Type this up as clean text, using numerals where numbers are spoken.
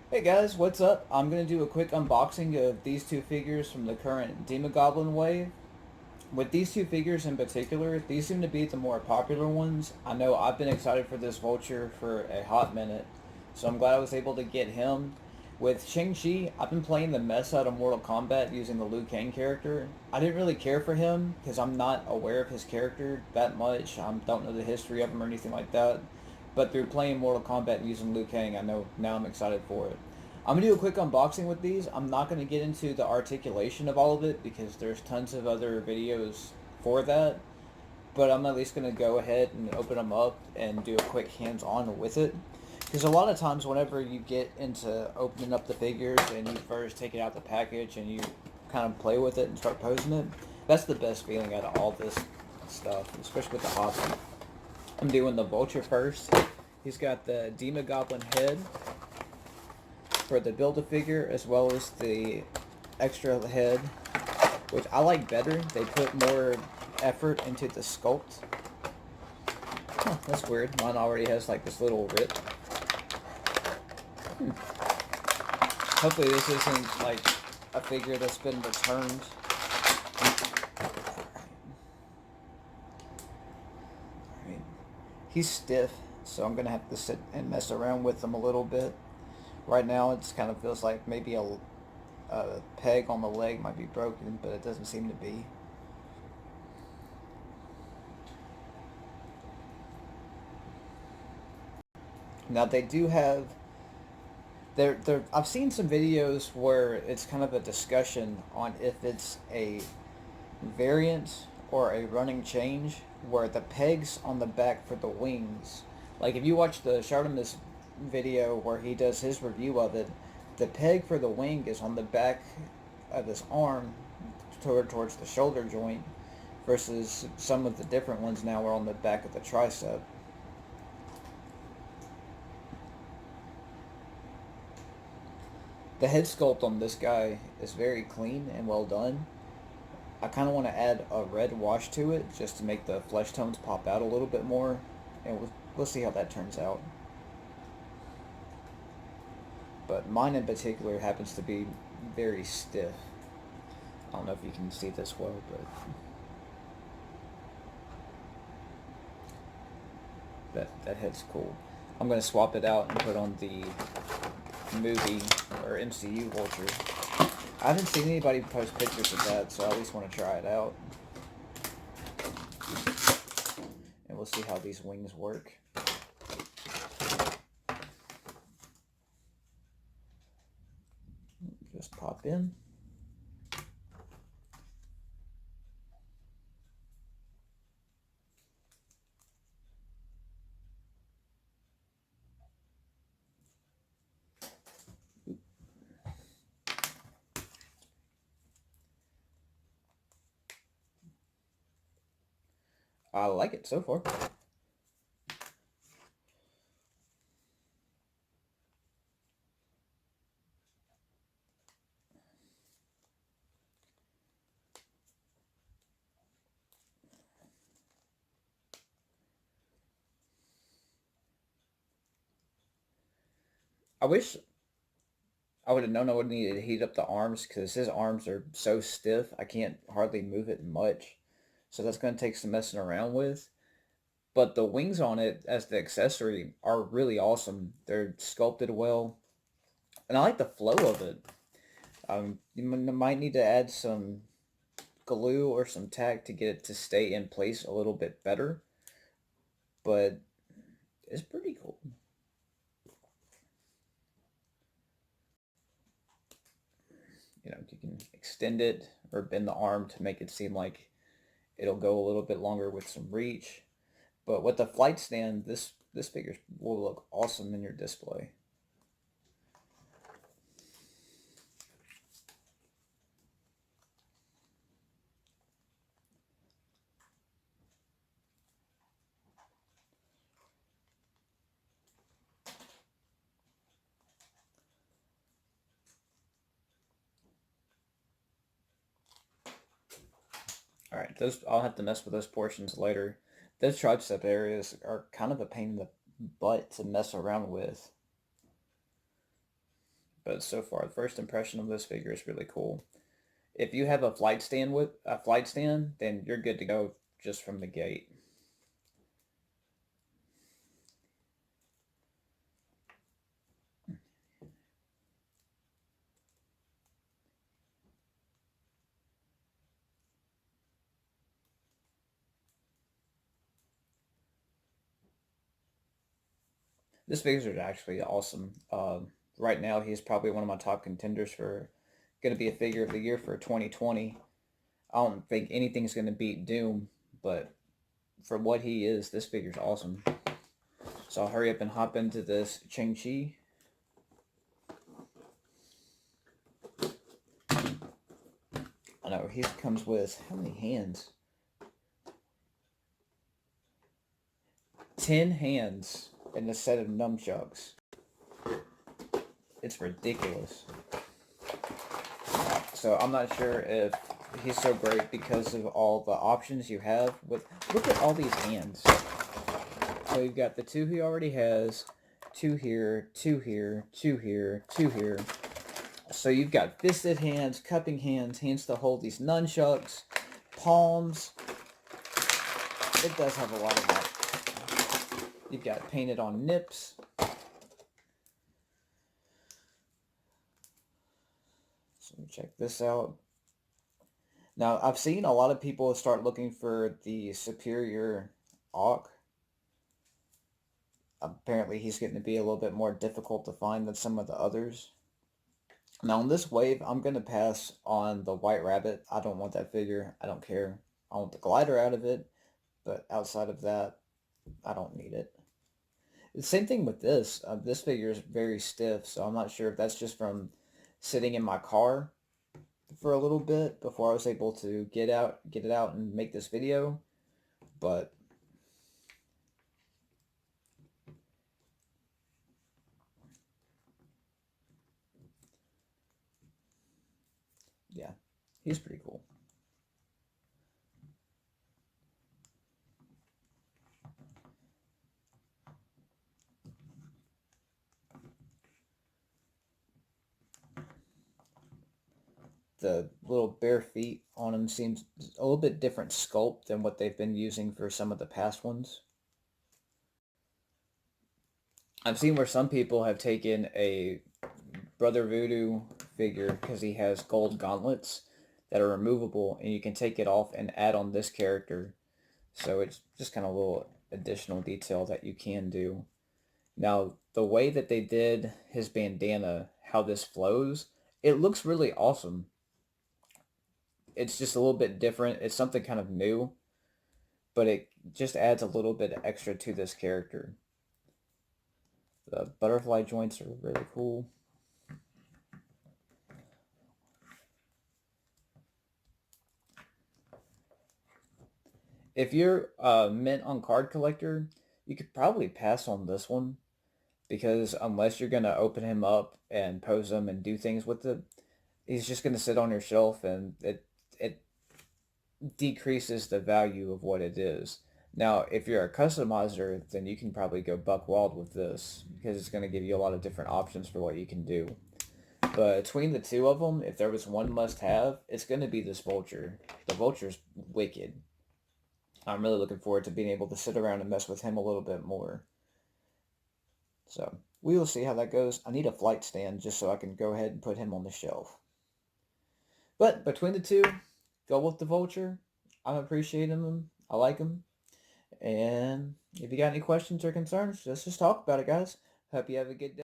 Hey guys, what's up? I'm going to do a quick unboxing of these two figures from the current Demogoblin wave. With these two figures in particular, these seem to be the more popular ones. I know I've been excited for this Vulture for a hot minute, so I'm glad I was able to get him. With Shang-Chi, I've been playing the mess out of Mortal Kombat using the Liu Kang character. I didn't really care for him because I'm not aware of his character that much. I don't know the history of him or anything like that. But through playing Mortal Kombat and using Liu Kang, I know now I'm excited for it. I'm gonna do a quick unboxing with these. I'm not gonna get into the articulation of all of it because there's tons of other videos for that. But I'm at least gonna go ahead and open them up and do a quick hands-on with it. Because a lot of times, whenever you get into opening up the figures and you first take it out the package and you kind of play with it and start posing it, that's the best feeling out of all this stuff, especially with the hobby. I'm doing the Vulture first. He's got the Demogoblin head for the Build-A-Figure as well as the extra head, which I like better. They put more effort into the sculpt. Huh, that's weird. Mine already has like this little rip. Hopefully this isn't like a figure that's been returned. Alright. He's stiff, so I'm gonna have to sit and mess around with him a little bit. Right now it kind of feels like maybe a peg on the leg might be broken, but it doesn't seem to be. Now they do have I've seen some videos where it's kind of a discussion on if it's a variant or a running change where the pegs on the back for the wings, like if you watch the Shartimus video where he does his review of it, the peg for the wing is on the back of his arm towards the shoulder joint versus some of the different ones now are on the back of the tricep. The head sculpt on this guy is very clean and well done. I kind of want to add a red wash to it just to make the flesh tones pop out a little bit more, and we'll see how that turns out. But mine in particular happens to be very stiff. I don't know if you can see this well, but that head's cool. I'm going to swap it out and put on the movie or MCU Vulture. I haven't seen anybody post pictures of that, so I at least want to try it out. And we'll see how these wings work. Just pop in. I like it so far. I wish I would have known I would need to heat up the arms because his arms are so stiff. I can't hardly move it much. So that's going to take some messing around with. But the wings on it as the accessory are really awesome. They're sculpted well. And I like the flow of it. You might need to add some glue or some tack to get it to stay in place a little bit better. But it's pretty cool. You can extend it or bend the arm to make it seem like it'll go a little bit longer with some reach. But with the flight stand, this figure will look awesome in your display. All right, those I'll have to mess with those portions later. Those tricep areas are kind of a pain in the butt to mess around with. but so far the first impression of this figure is really cool. If you have a flight stand, then you're good to go just from the gate. This figure is actually awesome. Right now, he's probably one of my top contenders for going to be a figure of the year for 2020. I don't think anything's going to beat Doom, but for what he is, this figure's awesome. So I'll hurry up and hop into this Shang Chi. I know he comes with how many hands? 10 hands in the set of nunchucks. It's ridiculous. So I'm not sure if he's so great because of all the options you have. With look at all these hands. So you've got the two he already has, two here, two here, two here, two here. So you've got fisted hands, cupping hands, hands to hold these nunchucks, palms. It does have a lot of that. You've got painted on nips. So check this out. Now, I've seen a lot of people start looking for the superior Auk. Apparently, he's getting to be a little bit more difficult to find than some of the others. Now, on this wave, I'm going to pass on the White Rabbit. I don't want that figure. I don't care. I want the glider out of it, but outside of that, I don't need it. The same thing with this. This figure is very stiff, so I'm not sure if that's just from sitting in my car for a little bit before I was able to get it out and make this video. But yeah, he's pretty cool. The little bare feet on him seems a little bit different sculpt than what they've been using for some of the past ones. I've seen where some people have taken a Brother Voodoo figure because he has gold gauntlets that are removable and you can take it off and add on this character. So it's just kind of a little additional detail that you can do. Now, the way that they did his bandana, how this flows, it looks really awesome. It's just a little bit different. It's something kind of new, but it just adds a little bit extra to this character. The butterfly joints are really cool. If you're a mint on card collector, you could probably pass on this one because unless you're gonna open him up and pose him and do things with it, he's just gonna sit on your shelf and it decreases the value of what it is. Now, if you're a customizer, then you can probably go buck wild with this because it's going to give you a lot of different options for what you can do. But between the two of them, if there was one must-have, it's going to be this Vulture. The Vulture's wicked. I'm really looking forward to being able to sit around and mess with him a little bit more. So, we will see how that goes. I need a flight stand just so I can go ahead and put him on the shelf. But between the two, go with the Vulture. I'm appreciating them. I like them. And if you got any questions or concerns, let's just talk about it, guys. Hope you have a good day.